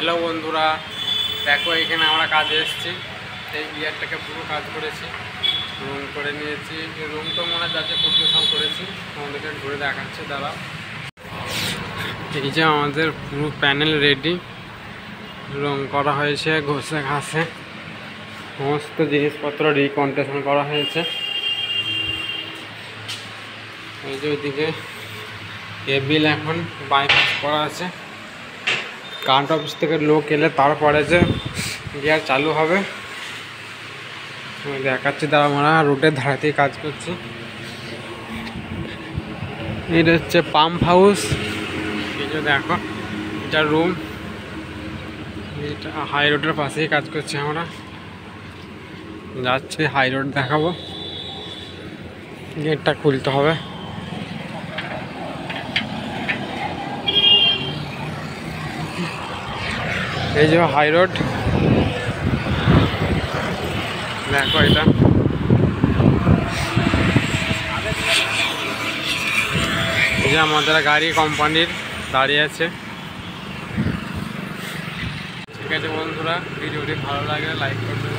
Hello বন্ধুরা, দেখো এখানে আমরা কাজে এসেছি। এই গিয়ারটাকে পুরো কাজ করেছি, রুম করে নিয়েছি। রুম তো মনে যাচ্ছে পুরো সব করেছি, আমাদেরকে ঘুরে দেখাচ্ছে দাঁড়া। এই যে আমাদের পুরো প্যানেল রেডি, রং করা হয়েছে, ঘষে ঘাসে সমস্ত জিনিসপত্র রিকন্ডিশন করা হয়েছে। এই যে ওইদিকে কেবিল এখন বাইপাস করা আছে। কারেন্ট অফিস থেকে লোক এলে তারপরে যে গিয়ার চালু হবে দেখাচ্ছি। দাঁড়া, আমরা রোডের ধারেতেই কাজ করছি। এটা হচ্ছে পাম্প হাউস। এই যে দেখো, এটা রুম, এটা হাই রোডের পাশেই কাজ করছি আমরা। যাচ্ছি হাই রোড দেখাবো, গেটটা খুলতে হবে। এই যে হাই রোড, দেখো এটা এই যে আমাদের গাড়ি কোম্পানির দাঁড়িয়ে আছে। ঠিক আছে বন্ধুরা, ভিডিওটি ভালো লাগলে লাইক করবেন।